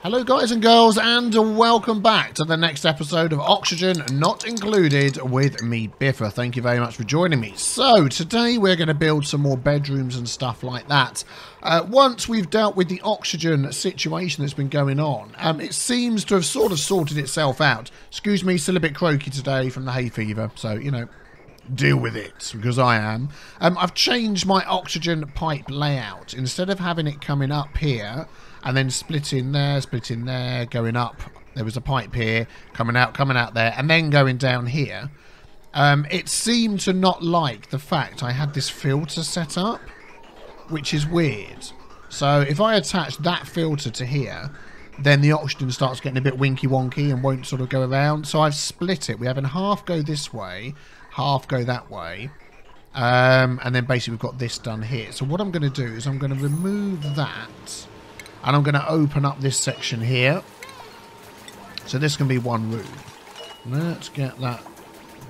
Hello guys and girls, and welcome back to the next episode of Oxygen Not Included with me, Biffa. Thank you very much for joining me. So today we're going to build some more bedrooms and stuff like that. Once we've dealt with the oxygen situation that's been going on, it seems to have sort of sorted itself out. Excuse me, still a bit croaky today from the hay fever, so you know, deal with it, because I am. I've changed my oxygen pipe layout. Instead of having it coming up here and then splitting there, going up, there was a pipe here, coming out there, and then going down here. It seemed to not like the fact I had this filter set up, which is weird. So if I attach that filter to here, then the oxygen starts getting a bit winky wonky and won't sort of go around. So I've split it. We're having half go this way, half go that way. And then basically we've got this done here. So what I'm going to do is I'm going to remove that. And I'm going to open up this section here. So this can be one room. Let's get that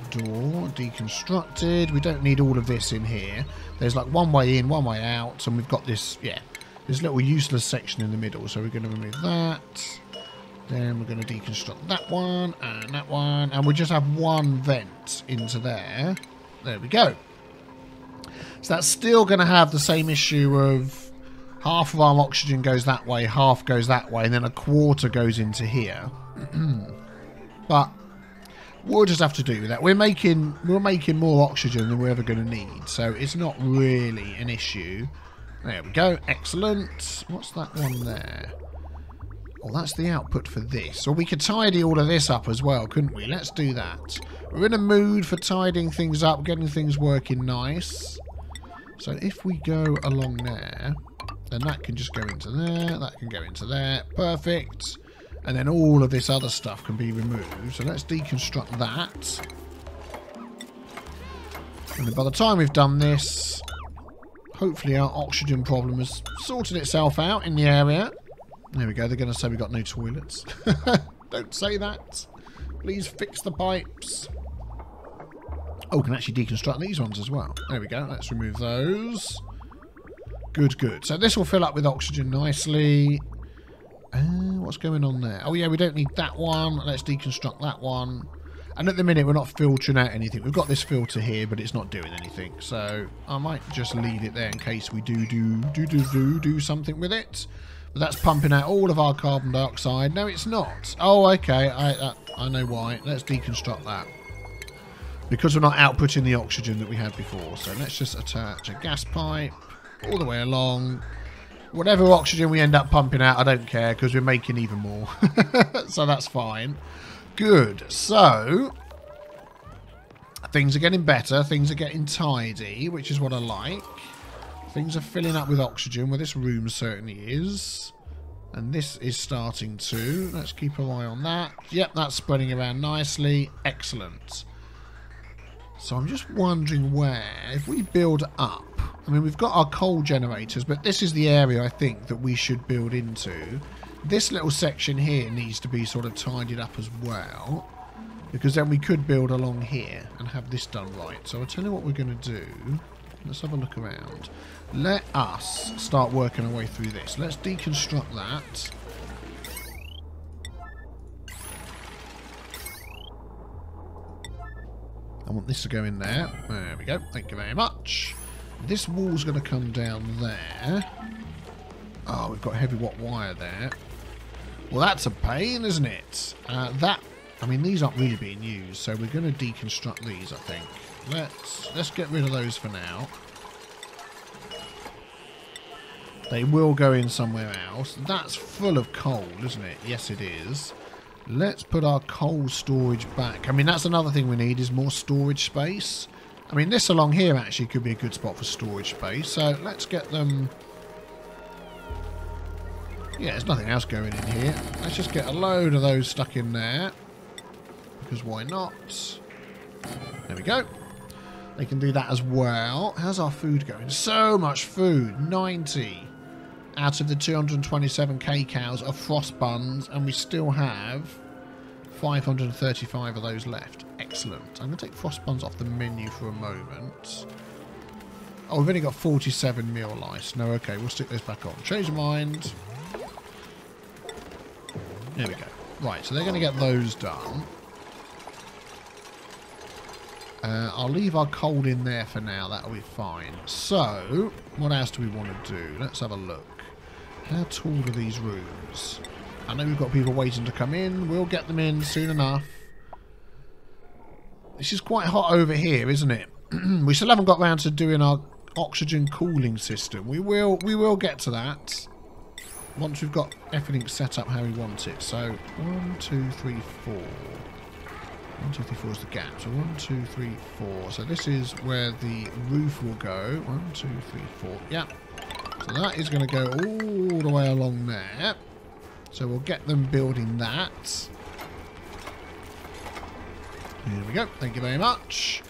door deconstructed. We don't need all of this in here. There's like one way in, one way out. And we've got this, this little useless section in the middle. So we're going to remove that. Then we're going to deconstruct that one and that one. And we just have one vent into there. There we go. So that's still going to have the same issue of half of our oxygen goes that way, half goes that way, and then a quarter goes into here. But we'll just have to do with that. We're making more oxygen than we're ever going to need, so it's not really an issue. There we go. Excellent. What's that one there? Oh, that's the output for this. Or we could tidy all of this up as well, couldn't we? Let's do that. We're in a mood for tidying things up, getting things working nice. So if we go along there, then that can just go into there, that can go into there, perfect. And then all of this other stuff can be removed. So let's deconstruct that. And then by the time we've done this, hopefully our oxygen problem has sorted itself out in the area. There we go, they're going to say we've got no toilets. Don't say that. Please fix the pipes. Oh, we can actually deconstruct these ones as well. There we go, let's remove those. Good, good. So this will fill up with oxygen nicely. What's going on there? Oh, yeah, we don't need that one. Let's deconstruct that one. And at the minute, we're not filtering out anything. We've got this filter here, but it's not doing anything. So I might just leave it there in case we do something with it. But that's pumping out all of our carbon dioxide. No, it's not. Oh, okay. I know why. Let's deconstruct that. Because we're not outputting the oxygen that we had before. So let's just attach a gas pipe all the way along. Whatever oxygen we end up pumping out, I don't care, because we're making even more. So that's fine. Good. So things are getting better. Things are getting tidy, which is what I like. Things are filling up with oxygen. Well, this room certainly is. And this is starting to. Let's keep an eye on that. Yep, that's spreading around nicely. Excellent. So I'm just wondering where, if we build up, I mean, we've got our coal generators, but this is the area I think that we should build into. This little section here needs to be sort of tidied up as well, because then we could build along here and have this done right. So I'll tell you what we're going to do. Let's have a look around. Let us start working our way through this. Let's deconstruct that. I want this to go in there. There we go. Thank you very much. This wall's going to come down there. Oh, we've got heavy watt wire there. Well, that's a pain, isn't it? I mean, these aren't really being used, so we're going to deconstruct these, I think. Let's get rid of those for now. They will go in somewhere else. That's full of coal, isn't it? Yes, it is. Let's put our coal storage back. I mean, that's another thing we need, is more storage space. I mean, this along here actually could be a good spot for storage space. So let's get them. Yeah, there's nothing else going in here. Let's just get a load of those stuck in there. Because why not? There we go. They can do that as well. How's our food going? So much food. 90 out of the 227 kcals are frost buns, and we still have 535 of those left. Excellent. I'm going to take frost buns off the menu for a moment. Oh, we've only got 47 meal lice. No, okay, we'll stick those back on. Change of mind. There we go. Right, so they're going to get those done. I'll leave our coal in there for now. That'll be fine. So, what else do we want to do? Let's have a look. How tall are these rooms? I know we've got people waiting to come in. We'll get them in soon enough. This is quite hot over here, isn't it? We still haven't got round to doing our oxygen cooling system. We will get to that once we've got everything set up how we want it. So 1, 2, 3, 4. 1, 2, 3, 4 is the gap. So 1, 2, 3, 4. So this is where the roof will go. 1, 2, 3, 4. Yeah. So that is going to go all the way along there. So we'll get them building that. Here we go. Thank you very much.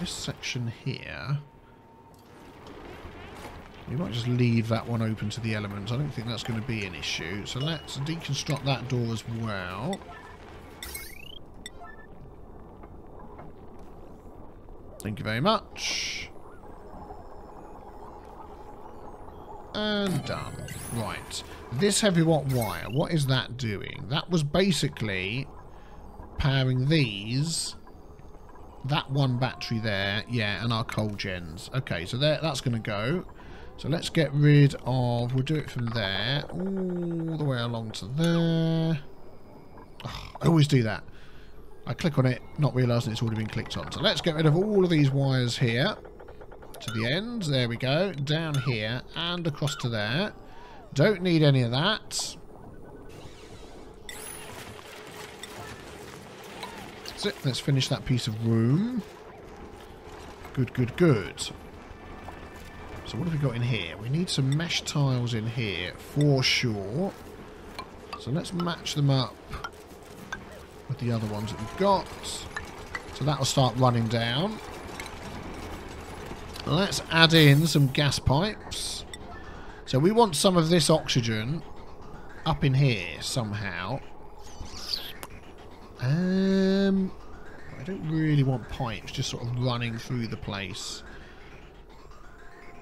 This section here, we might just leave that one open to the elements. I don't think that's going to be an issue. So let's deconstruct that door as well. Thank you very much. And done. Right. This heavy watt wire, what is that doing? That was basically powering these. That one battery there. Yeah, and our coal gens. Okay, so that's going to go. So let's get rid of... We'll do it from there. All the way along to there. Oh, I always do that. I click on it, not realising it's already been clicked on. So let's get rid of all of these wires here. To the ends. There we go. Down here and across to there. Don't need any of that. That's it. Let's finish that piece of room. Good, good, good. So what have we got in here? We need some mesh tiles in here for sure. So let's match them up with the other ones that we've got. So that'll start running down. Let's add in some gas pipes. So we want some of this oxygen up in here somehow. I don't really want pipes just sort of running through the place.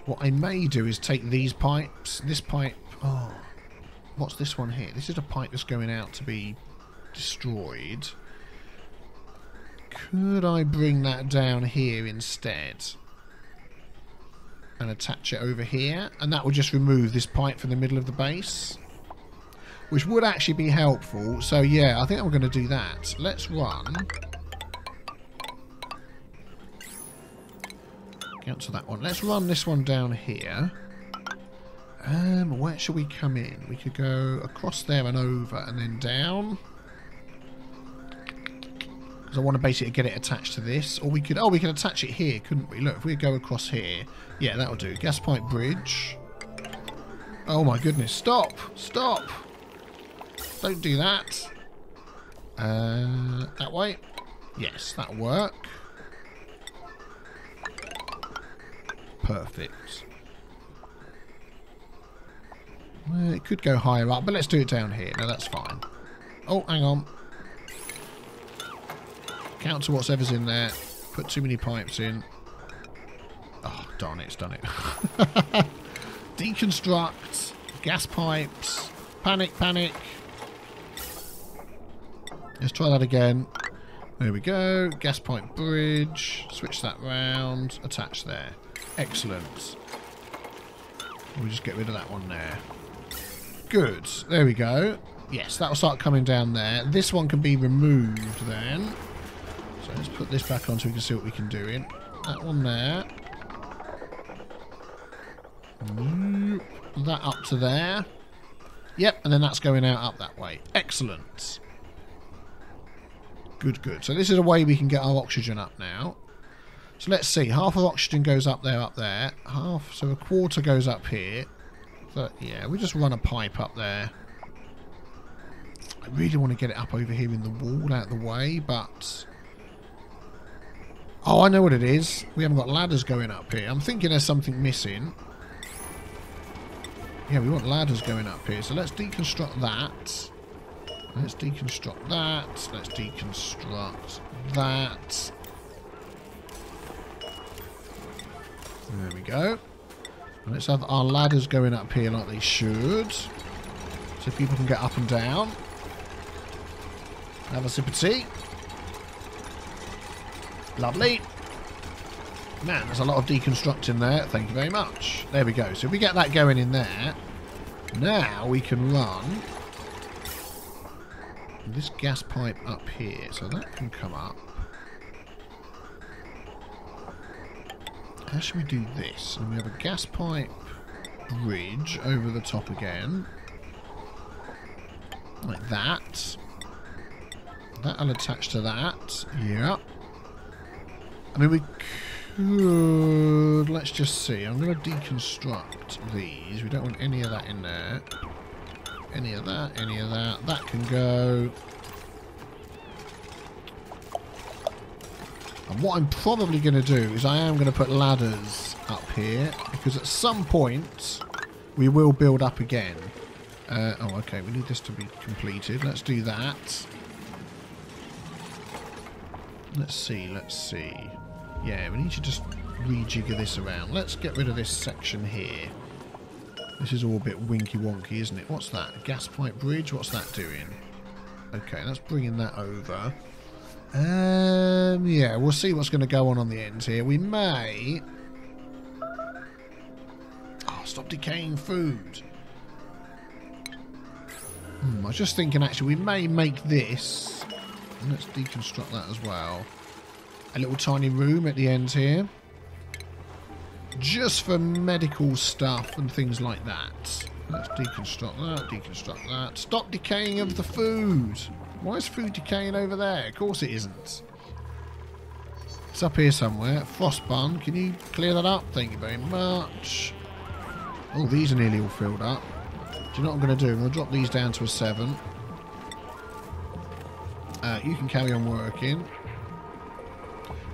What I may do is take these pipes. This pipe... Oh, what's this one here? This is a pipe that's going out to be destroyed. Could I bring that down here instead? And attach it over here. And that will just remove this pipe from the middle of the base. Which would actually be helpful. So yeah, I think I'm going to do that. Let's run. Cancel that one. Let's run this one down here. Where should we come in? We could go across there and over and then down. Because I want to basically get it attached to this. Or we could... Oh, we could attach it here, couldn't we? Look, if we go across here. Yeah, that'll do. Gas pipe bridge. Oh my goodness. Stop! Stop! Don't do that. That way. Yes, that'll work. Perfect. Well, it could go higher up, but let's do it down here. No, that's fine. Oh, hang on. Count to whatever's in there. Put too many pipes in. Oh, darn it, it's done it. Deconstruct. Gas pipes. Panic, panic. Let's try that again. There we go. Gas pipe bridge. Switch that round. Attach there. Excellent. We'll just get rid of that one there. Good. There we go. Yes, that'll start coming down there. This one can be removed then. So let's put this back on so we can see what we can do in. That one there. Move that up to there. Yep, and then that's going out up that way. Excellent. Good, good. So this is a way we can get our oxygen up now. So let's see. Half of oxygen goes up there, Half, so a quarter goes up here. So yeah, we just run a pipe up there. I really want to get it up over here in the wall out of the way, but... Oh, I know what it is. We haven't got ladders going up here. I'm thinking there's something missing. Yeah, we want ladders going up here. So let's deconstruct that. Let's deconstruct that. Let's deconstruct that. There we go. Let's have our ladders going up here like they should. so people can get up and down. Have a sip of tea. Lovely. Man, there's a lot of deconstructing there. Thank you very much. There we go. So if we get that going in there, now we can run this gas pipe up here. So that can come up. How should we do this? And we have a gas pipe bridge over the top again. Like that. That'll attach to that. Yeah. I mean, we could... Let's just see. I'm going to deconstruct these. We don't want any of that in there. Any of that, any of that. That can go. And what I'm probably going to do is I am going to put ladders up here. Because at some point, we will build up again. Oh, okay. We need this to be completed. Let's do that. Let's see, let's see. Yeah, we need to just rejigger this around. Let's get rid of this section here. This is all a bit winky-wonky, isn't it? What's that? A gas pipe bridge? What's that doing? Okay, that's bringing that over. Yeah, we'll see what's going to go on the end here. We may... Oh, stop decaying food. I was just thinking, actually, we may make this... Let's deconstruct that as well. A little tiny room at the end here. Just for medical stuff and things like that. Let's deconstruct that, deconstruct that. Stop decaying of the food. Why is food decaying over there? Of course it isn't. It's up here somewhere. Frost bun. Can you clear that up? Thank you very much. Oh, these are nearly all filled up. Do you know what I'm going to do? I'm going to drop these down to a 7. You can carry on working.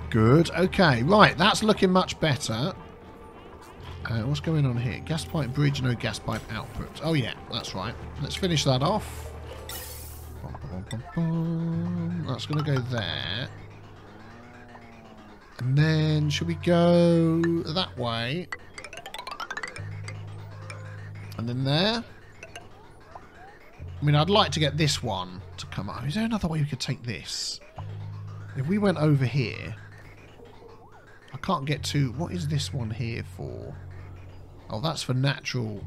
Good. Okay, right. That's looking much better. What's going on here? Gas pipe bridge, no gas pipe output. Oh, yeah. That's right. Let's finish that off. That's going to go there. And then, should we go that way? And then there? I mean, I'd like to get this one to come up. Is there another way we could take this? If we went over here... I can't get to... What is this one here for? Oh, that's for natural...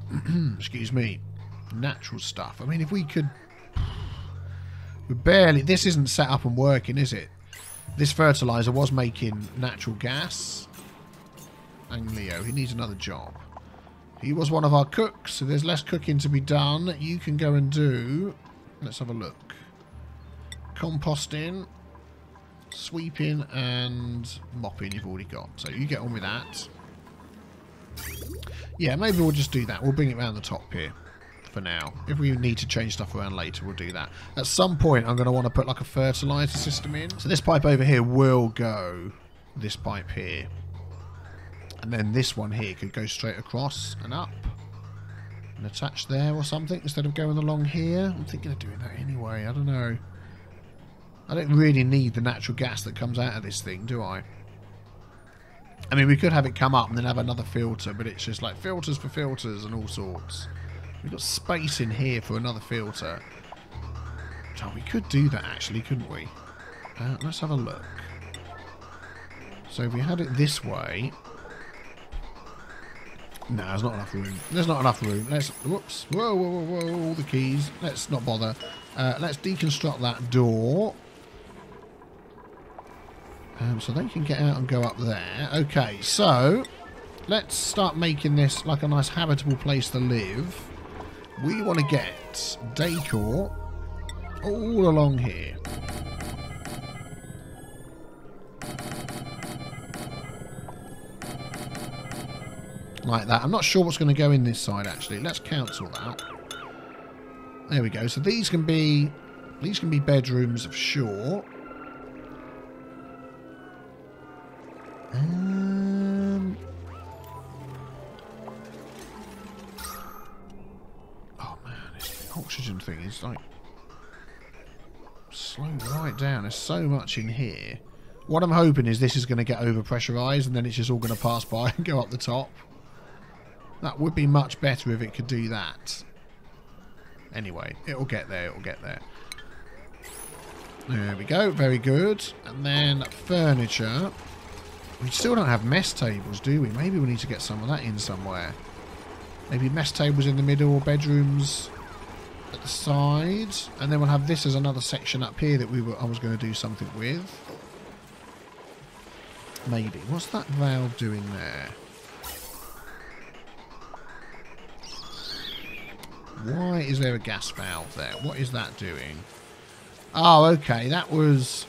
excuse me. Natural stuff. I mean, if we could... We barely... This isn't set up and working, is it? This fertilizer was making natural gas. And Leo, he needs another job. He was one of our cooks, so there's less cooking to be done. You can go and do... Let's have a look. Composting, sweeping, and mopping you've already got. So you get on with that. Yeah, maybe we'll just do that. We'll bring it around the top here for now. If we need to change stuff around later, we'll do that. At some point, I'm going to want to put like a fertilizer system in. So this pipe over here will go this pipe here. And then this one here could go straight across and up. And attach there or something instead of going along here. I'm thinking of doing that anyway. I don't know. I don't really need the natural gas that comes out of this thing, do I? I mean, we could have it come up and then have another filter, but it's just like filters for filters and all sorts. We've got space in here for another filter. Oh, we could do that actually, couldn't we? Let's have a look. So if we had it this way... No, there's not enough room. There's not enough room. Let's... Whoops. Whoa, whoa, whoa, whoa. All the keys. Let's not bother. Let's deconstruct that door. So they can get out and go up there. Okay, so... Let's start making this like a nice habitable place to live. We want to get decor all along here. Like that. I'm not sure what's going to go in this side actually. Let's cancel that. There we go. So these can be bedrooms of sure. Oh man, this oxygen thing is like slowed right down. There's so much in here. What I'm hoping is this is going to get over pressurized and then it's just all going to pass by and go up the top. That would be much better if it could do that. Anyway, it'll get there, it'll get there. There we go, very good. And then furniture. We still don't have mess tables, do we? Maybe we need to get some of that in somewhere. Maybe mess tables in the middle or bedrooms at the sides. And then we'll have this as another section up here that I was going to do something with. Maybe. What's that valve doing there? Why is there a gas valve there? What is that doing? Oh, okay. That was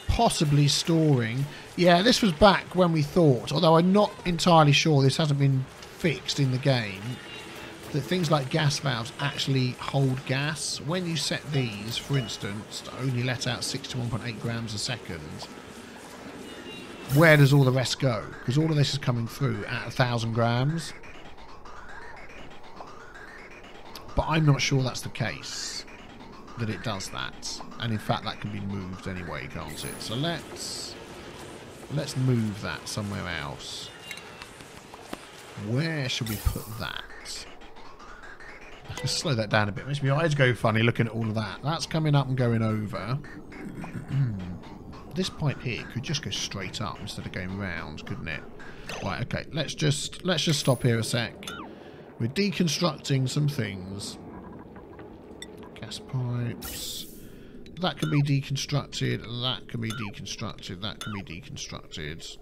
possibly storing. Yeah, this was back when we thought, although I'm not entirely sure, this hasn't been fixed in the game, that things like gas valves actually hold gas. When you set these, for instance, to only let out 61.8 grams a second, where does all the rest go? Because all of this is coming through at 1,000 grams. But I'm not sure that's the case, that it does that. And in fact, that can be moved anyway, can't it? So let's move that somewhere else. Where should we put that? Let's slow that down a bit. Makes my eyes go funny looking at all of that. That's coming up and going over. This pipe here could just go straight up instead of going round, couldn't it? Right, okay. Let's just stop here a sec. We're deconstructing some things. Gas pipes. That can be deconstructed. That can be deconstructed. That can be deconstructed.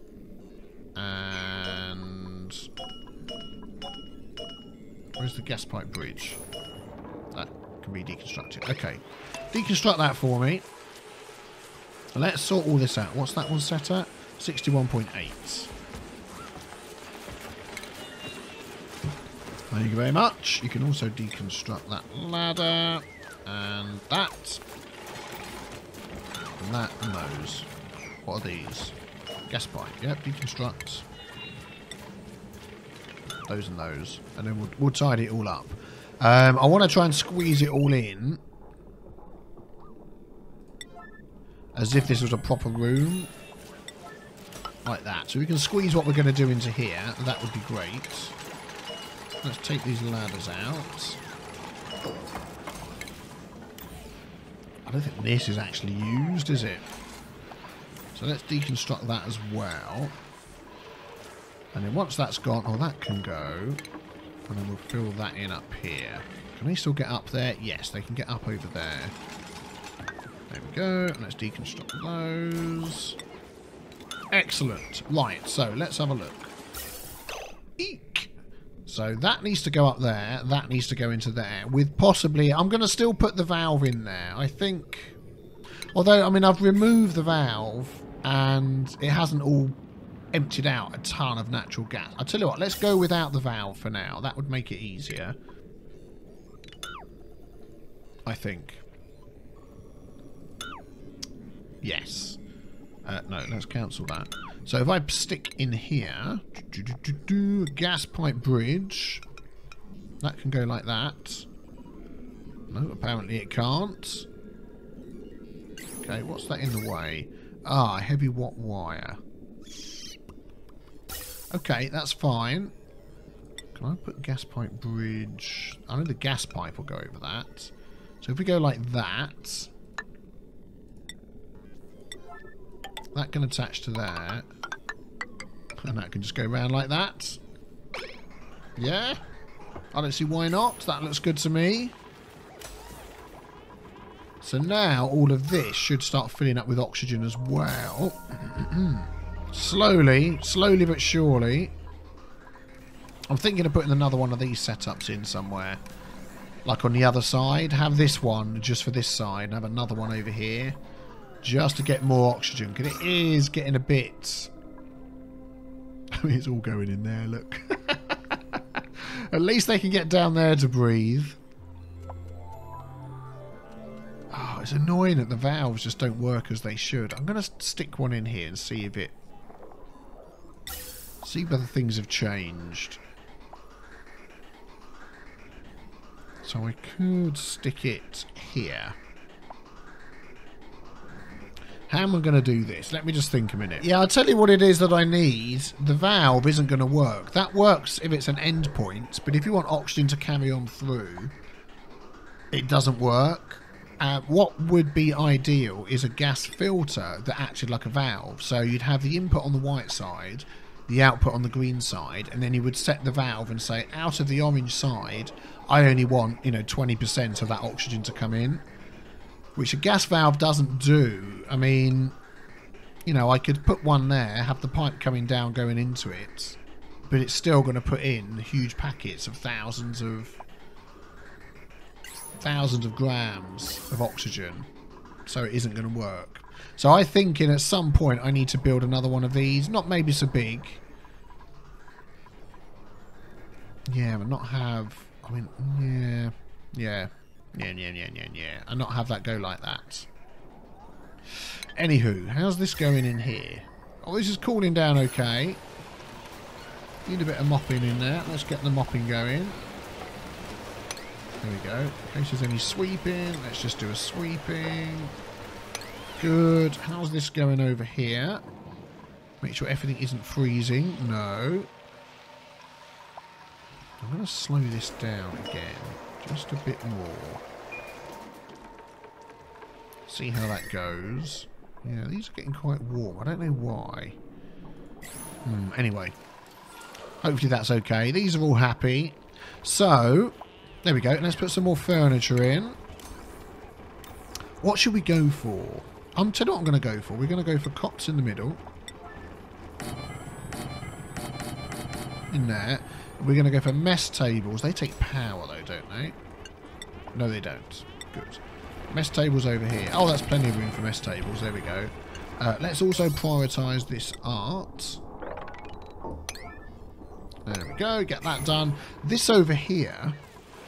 And where's the gas pipe bridge? That can be deconstructed. Okay. Deconstruct that for me. Let's sort all this out. What's that one set at? 61.8. Thank you very much. You can also deconstruct that ladder. And that. And that and those. What are these? Gas pipe. Yep, deconstruct. Those and those. And then we'll tidy it all up. I want to try and squeeze it all in. As if this was a proper room. Like that. So we can squeeze what we're going to do into here. That would be great. Let's take these ladders out. I don't think this is actually used, is it? So let's deconstruct that as well. And then once that's gone, oh, that can go. And then we'll fill that in up here. Can they still get up there? Yes, they can get up over there. There we go. And let's deconstruct those. Excellent. Right, so let's have a look. Eek! So that needs to go up there. That needs to go into there. With possibly... I'm going to still put the valve in there. I think... Although, I mean, I've removed the valve and it hasn't all emptied out a ton of natural gas. I'll tell you what, let's go without the valve for now. That would make it easier. I think. Yes. No, let's cancel that. So if I stick in here, gas pipe bridge, that can go like that. No, apparently it can't. Okay, what's that in the way? Ah, heavy watt wire. Okay, that's fine. Can I put gas pipe bridge? I know the gas pipe will go over that. So if we go like that, that can attach to that. And that can just go around like that. Yeah? I don't see why not. That looks good to me. So now all of this should start filling up with oxygen as well. Slowly but surely. I'm thinking of putting another one of these setups in somewhere. Like on the other side. Have this one just for this side. And have another one over here. Just to get more oxygen. Because it is getting a bit... I mean, it's all going in there, look. At least they can get down there to breathe. Oh, it's annoying that the valves just don't work as they should. I'm going to stick one in here and see if it... See whether things have changed. So I could stick it here. How am I going to do this? Let me just think a minute. Yeah, I'll tell you what it is that I need. The valve isn't going to work. That works if it's an end point, but if you want oxygen to carry on through, it doesn't work. What would be ideal is a gas filter that acted like a valve. So you'd have the input on the white side, the output on the green side, and then you would set the valve and say, out of the orange side, I only want, 20% of that oxygen to come in, which a gas valve doesn't do. I mean, I could put one there, have the pipe coming down going into it, but it's still going to put in huge packets of thousands of grams of oxygen, so it isn't going to work. So I think at some point I need to build another one of these, not maybe so big, but not have, and not have that go like that. Anywho, how's this going in here? Oh, this is cooling down okay. Need a bit of mopping in there. Let's get the mopping going. There we go. In case there's any sweeping, let's just do a sweeping. Good. How's this going over here? Make sure everything isn't freezing. No. I'm going to slow this down again. Just a bit more. See how that goes. Yeah, these are getting quite warm. I don't know why. Anyway. Hopefully that's okay. These are all happy. So, there we go. Let's put some more furniture in. What should we go for? I'm telling you what I'm going to go for. We're going to go for cots in the middle. In there. We're going to go for mess tables. They take power though, don't they? No, they don't. Good. Mess tables over here. Oh, that's plenty of room for mess tables. There we go. Let's also prioritise this art. There we go. Get that done. This over here.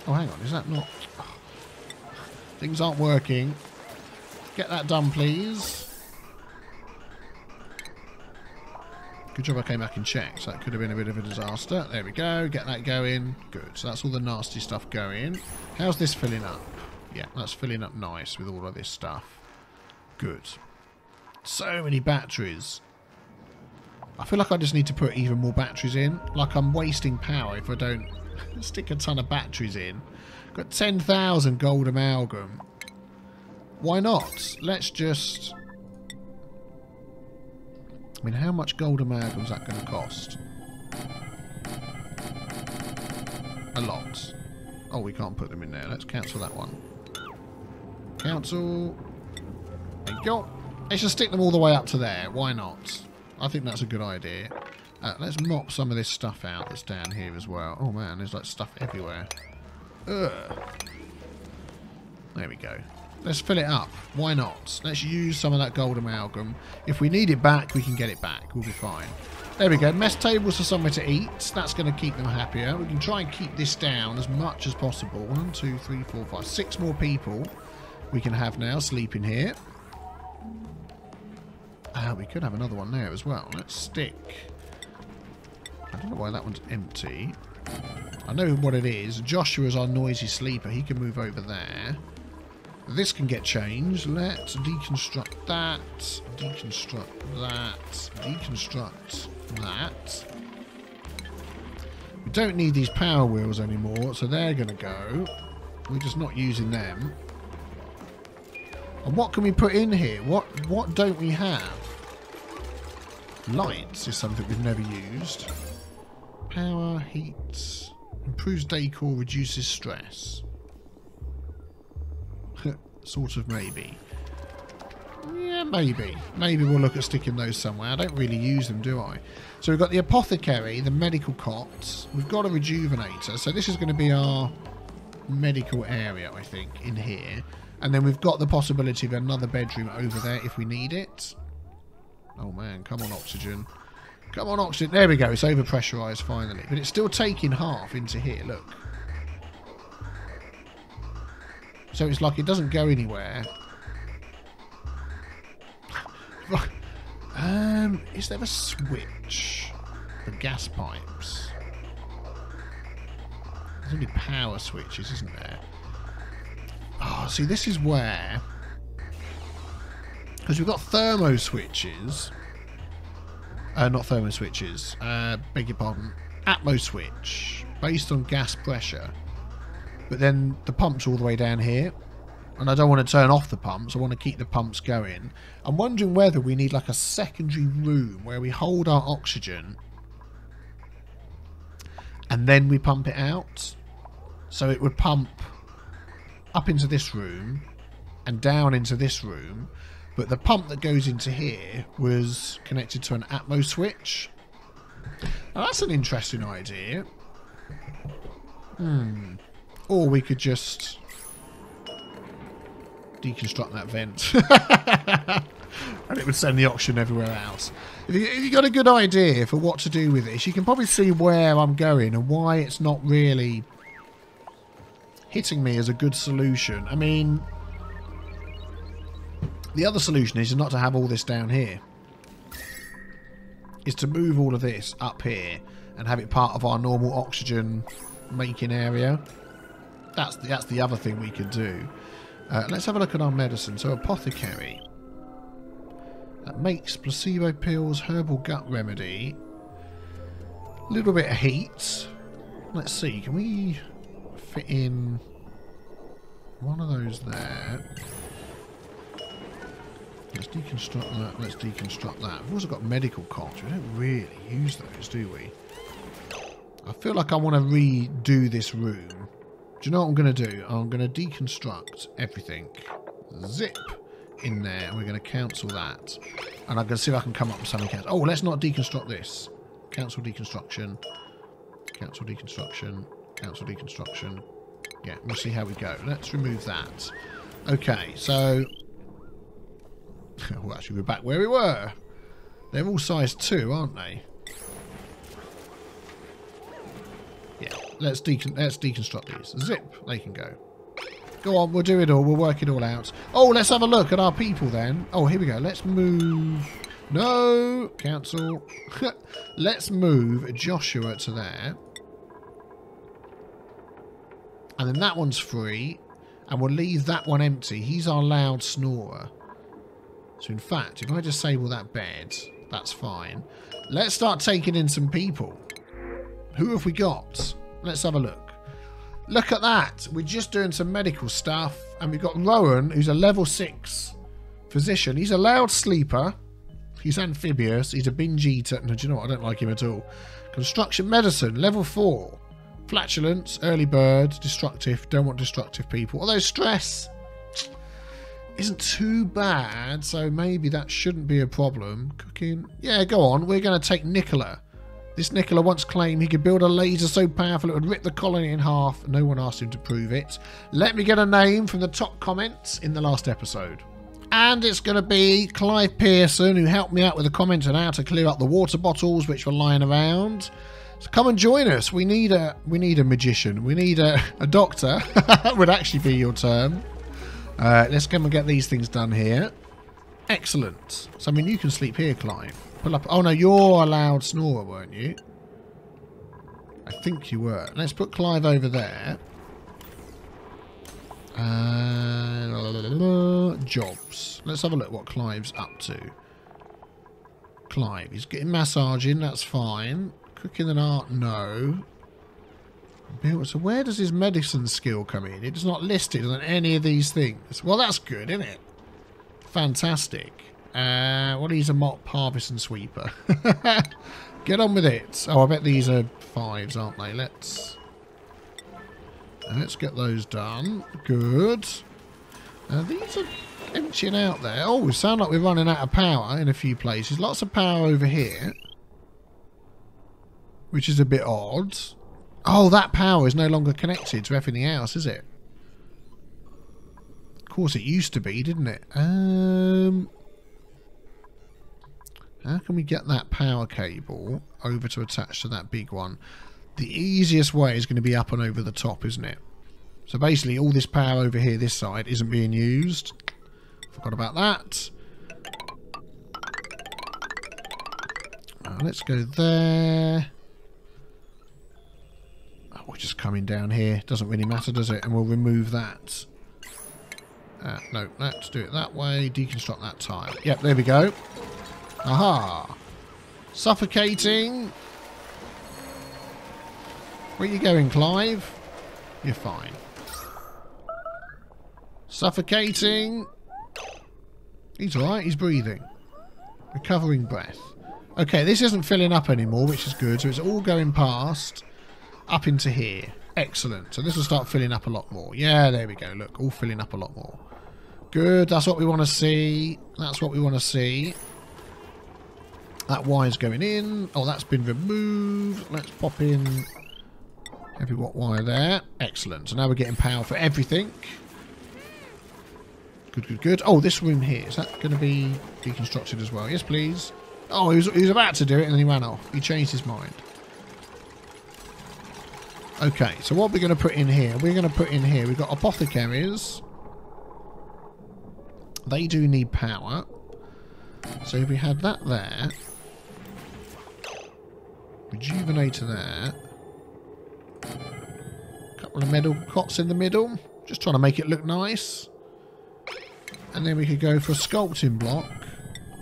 Oh, hang on. Is that not... Oh. Things aren't working. Get that done, please. Good job I came back and checked. So that could have been a bit of a disaster. There we go. Get that going. Good. So that's all the nasty stuff going. How's this filling up? Yeah, that's filling up nice with all of this stuff. Good. So many batteries. I feel like I just need to put even more batteries in. Like I'm wasting power if I don't stick a ton of batteries in. Got 10,000 gold amalgam. Why not? Let's just... I mean, how much gold amalgam is that going to cost? A lot. Oh, we can't put them in there. Let's cancel that one. Cancel. There you go. Let's just stick them all the way up to there. Why not? I think that's a good idea. Let's mop some of this stuff out that's down here as well. Oh man, there's like stuff everywhere. Ugh. There we go. Let's fill it up. Why not? Let's use some of that gold amalgam. If we need it back, we can get it back. We'll be fine. There we go. Mess tables for somewhere to eat. That's going to keep them happier. We can try and keep this down as much as possible. 1, 2, 3, 4, 5, 6 more people we can have now sleeping here. We could have another one there as well. Let's stick... I don't know why that one's empty. I know what it is. Joshua's our noisy sleeper. He can move over there. This can get changed. Let's deconstruct that. Deconstruct that. Deconstruct that. We don't need these power wheels anymore, so they're going to go. We're just not using them. And what can we put in here? What don't we have? Lights is something we've never used. Power, heat, improves decor, reduces stress. Sort of maybe. Yeah, maybe. Maybe we'll look at sticking those somewhere. I don't really use them, do I? So we've got the apothecary, the medical cots. We've got a rejuvenator. So this is going to be our medical area, I think, in here. And then we've got the possibility of another bedroom over there if we need it. Oh man, come on oxygen. Come on oxygen. There we go. It's overpressurized finally. But it's still taking half into here, look. So it's like it doesn't go anywhere. Is there a switch for gas pipes? There's only power switches, isn't there? Oh, see, this is where... Because we've got thermo switches. Not thermo switches. Beg your pardon. Atmo switch. Based on gas pressure. But then the pump's all the way down here. And I don't want to turn off the pumps. I want to keep the pumps going. I'm wondering whether we need like a secondary room where we hold our oxygen. And then we pump it out. So it would pump up into this room and down into this room. But the pump that goes into here was connected to an Atmo switch. Now that's an interesting idea. Or we could just deconstruct that vent. And it would send the oxygen everywhere else. If you got a good idea for what to do with this, you can probably see where I'm going and why it's not really hitting me as a good solution. I mean, the other solution is not to have all this down here. Is to move all of this up here and have it part of our normal oxygen making area. That's the other thing we could do. Let's have a look at our medicine. So apothecary. That makes placebo pills, herbal gut remedy. A little bit of heat. Let's see, can we fit in one of those there? Let's deconstruct that. Let's deconstruct that. We've also got medical cots. We don't really use those, do we? I feel like I want to redo this room. Do you know what I'm going to do? I'm going to deconstruct everything. Zip in there. And we're going to cancel that. And I'm going to see if I can come up with something else. Oh, let's not deconstruct this. Cancel deconstruction. Cancel deconstruction. Cancel deconstruction. Yeah, we'll see how we go. Let's remove that. Okay, so... well, actually, we're back where we were. They're all size 2, aren't they? Yeah, let's deconstruct these. Zip, they can go. Go on, we'll do it all. We'll work it all out. Oh, let's have a look at our people then. Oh, here we go. Let's move... no! Cancel. Let's move Joshua to there. And then that one's free. And we'll leave that one empty. He's our loud snorer. So in fact, if I disable that bed, that's fine. Let's start taking in some people. Who have we got? Let's have a look. Look at that. We're just doing some medical stuff. And we've got Rowan, who's a level 6 physician. He's a loud sleeper. He's amphibious. He's a binge eater. No, do you know what? I don't like him at all. Construction medicine, level 4. Flatulence, early bird, destructive. Don't want destructive people. Although stress isn't too bad, so maybe that shouldn't be a problem. Cooking. Yeah, go on. We're going to take Nicola. This Nicola once claimed he could build a laser so powerful it would rip the colony in half. No one asked him to prove it. Let me get a name from the top comments in the last episode. And it's going to be Clive Pearson, who helped me out with a comment on how to clear up the water bottles which were lying around. So come and join us. We need a magician. We need a doctor. That would actually be your term. Let's come and get these things done here. Excellent. So, I mean, you can sleep here, Clive. Pull up. Oh, no, you're a loud snorer, weren't you? I think you were. Let's put Clive over there. Jobs. Let's have a look what Clive's up to. Clive, he's getting massaging. That's fine. Cooking and art, no. So where does his medicine skill come in? It's not listed on any of these things. Well, that's good, isn't it? Fantastic. Well, he's a mop, harvest and sweeper. Get on with it. Oh, I bet these are 5s, aren't they? Let's get those done. Good. These are emptying out there. Oh, we sound like we're running out of power in a few places. Lots of power over here, which is a bit odd. Oh, that power is no longer connected to everything else, is it? Of course, it used to be, didn't it? How can we get that power cable over to attach to that big one? The easiest way is going to be up and over the top, isn't it? So basically, all this power over here, this side, isn't being used. Forgot about that. Let's go there. Oh, we're just coming down here. Doesn't really matter, does it? And we'll remove that. No, let's do it that way. Deconstruct that tile. Yep, there we go. Aha! Suffocating. Where are you going, Clive? You're fine. Suffocating. He's alright, he's breathing. Recovering breath. Okay, this isn't filling up anymore, which is good. So it's all going past up into here. Excellent. So this will start filling up a lot more. Yeah, there we go. Look, all filling up a lot more. Good, that's what we want to see. That's what we want to see. That wire's going in. Oh, that's been removed. Let's pop in heavy watt wire there. Excellent. So now we're getting power for everything. Good, good, good. Oh, this room here. Is that going to be deconstructed as well? Yes, please. Oh, he was about to do it and then he ran off. He changed his mind. Okay, so what we're going to put in here? We're going to put in here. We've got apothecaries. They do need power. So if we had that there. Rejuvenator there. Couple of metal cots in the middle. Just trying to make it look nice. And then we could go for a sculpting block.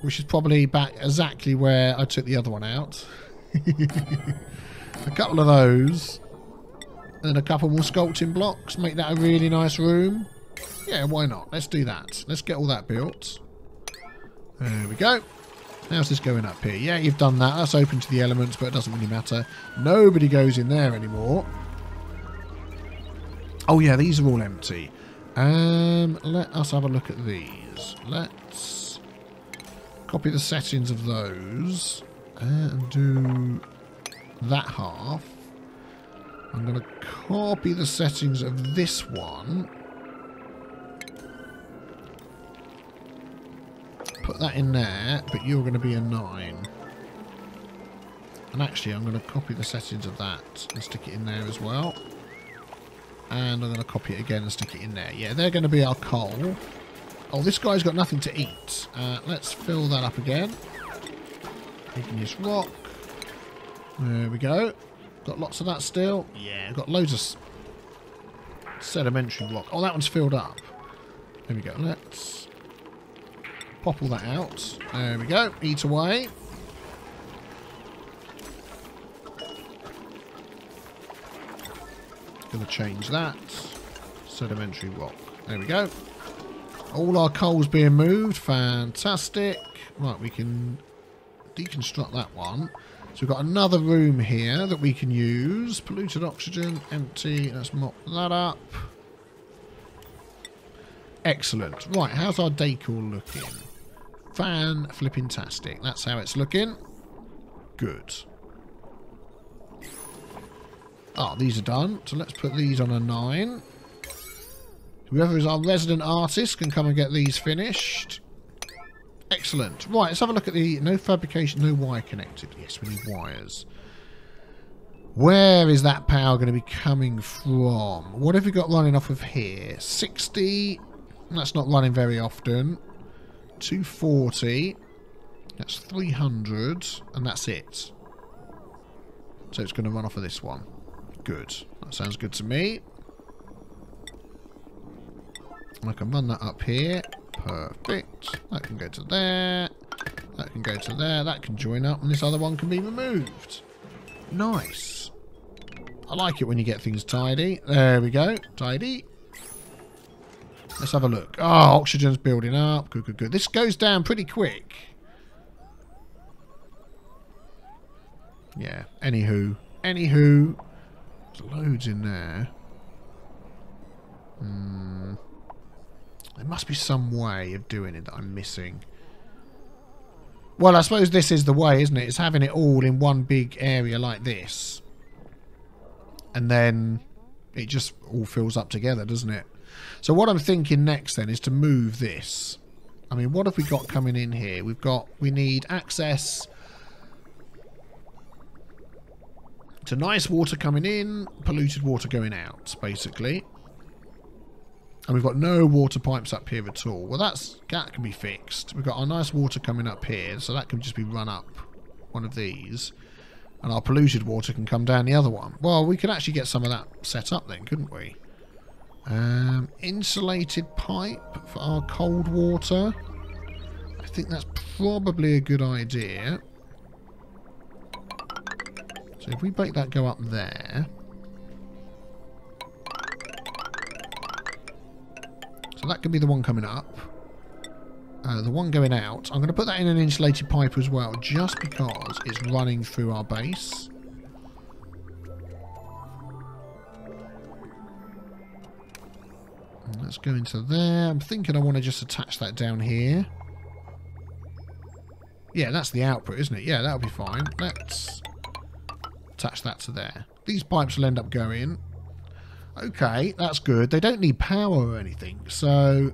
Which is probably back exactly where I took the other one out. A couple of those. And a couple more sculpting blocks. Make that a really nice room. Yeah, why not? Let's do that. Let's get all that built. There we go. How's this going up here? Yeah, you've done that. That's open to the elements, but it doesn't really matter. Nobody goes in there anymore. Oh, yeah, these are all empty. Let us have a look at these. Let's copy the settings of those and do that half. I'm going to copy the settings of this one. Put that in there, but you're going to be a 9. And actually, I'm going to copy the settings of that and stick it in there as well. And I'm going to copy it again and stick it in there. Yeah, they're going to be our coal. Oh, this guy's got nothing to eat. Let's fill that up again. Igneous rock. There we go. Got lots of that still. Yeah, got loads of sedimentary block. Oh, that one's filled up. There we go. Let's pop all that out. There we go. Eat away. Gonna change that. Sedimentary rock. There we go. All our coal's being moved. Fantastic. Right, we can deconstruct that one. So we've got another room here that we can use. Polluted oxygen, empty. Let's mop that up. Excellent. Right, how's our decor looking? Fan-flipping-tastic. That's how it's looking. Good. Oh, these are done. So let's put these on a 9. Whoever is our resident artist can come and get these finished. Excellent. Right, let's have a look at the... No fabrication, no wire connected. Yes, we need wires. Where is that power going to be coming from? What have we got running off of here? 60. That's not running very often. 240. That's 300. And that's it. So it's going to run off of this one. Good. That sounds good to me. I can run that up here. Perfect. That can go to there. That can go to there. That can join up. And this other one can be removed. Nice. I like it when you get things tidy. There we go. Tidy. Let's have a look. Oh, oxygen's building up. Good, good, good. This goes down pretty quick. Yeah. Anywho. There's loads in there. There must be some way of doing it that I'm missing. Well, I suppose this is the way, isn't it? It's having it all in one big area like this. And then it just all fills up together, doesn't it? So what I'm thinking next then is to move this. I mean, what have we got coming in here? We need access to nice water coming in, polluted water going out, basically. And we've got no water pipes up here at all. Well, that can be fixed. We've got our nice water coming up here, so that can just be run up one of these. And our polluted water can come down the other one. Well, we could actually get some of that set up then, couldn't we? Insulated pipe for our cold water. I think that's probably a good idea. So if we make that go up there... So that could be the one coming up. The one going out. I'm going to put that in an insulated pipe as well, just because it's running through our base. And let's go into there. I'm thinking I want to just attach that down here. Yeah, that's the output, isn't it? Yeah, that'll be fine. Let's attach that to there. These pipes will end up going. Okay, that's good. They don't need power or anything, so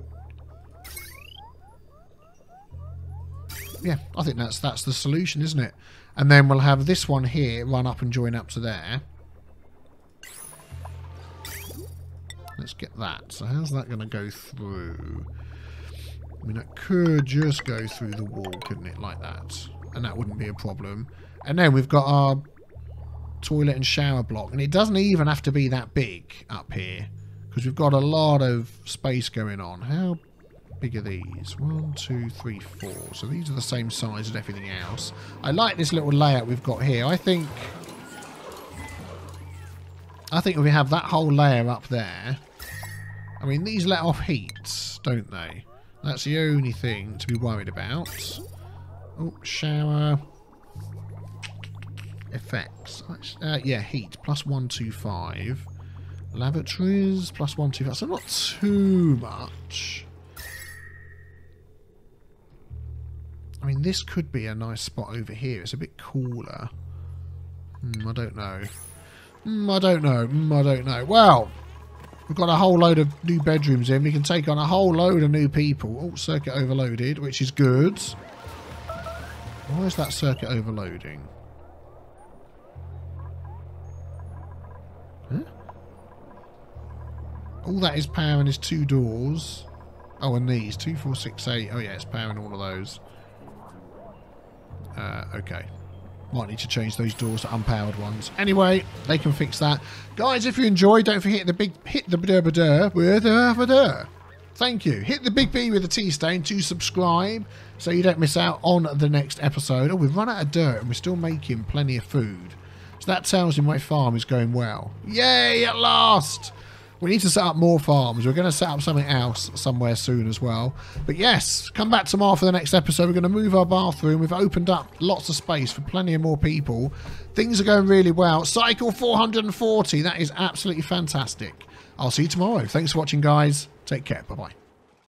yeah, I think that's the solution, isn't it? And then we'll have this one here run up and join up to there. Let's get that. So how's that going to go through? I mean, it could just go through the wall, couldn't it? Like that. And that wouldn't be a problem. And then we've got our toilet and shower block. And it doesn't even have to be that big up here, because we've got a lot of space going on. How big are these? 1, 2, 3, 4. So these are the same size as everything else. I like this little layout we've got here. I think if we have that whole layer up there, I mean, these let off heat, don't they? That's the only thing to be worried about. Oh, shower. Effects. Yeah, heat. Plus 125. Lavatories. Plus 125. So not too much. I mean, this could be a nice spot over here. It's a bit cooler. I don't know. I don't know. Well, we've got a whole load of new bedrooms in. We can take on a whole load of new people. Oh, circuit overloaded, which is good. Why is that circuit overloading? Huh? All that is powering is 2 doors. Oh, and these. 2, 4, 6, 8. Oh, yeah, it's powering all of those. Okay. Might need to change those doors to unpowered ones. Anyway, they can fix that. Guys, if you enjoyed, don't forget hit the Thank you. Hit the big B with the tea stain to subscribe so you don't miss out on the next episode. Oh, we've run out of dirt and we're still making plenty of food. So that tells me my farm is going well. Yay, at last! We need to set up more farms. We're going to set up something else somewhere soon as well. But yes, come back tomorrow for the next episode. We're going to move our bathroom. We've opened up lots of space for plenty of more people. Things are going really well. Cycle 440. That is absolutely fantastic. I'll see you tomorrow. Thanks for watching, guys. Take care. Bye-bye.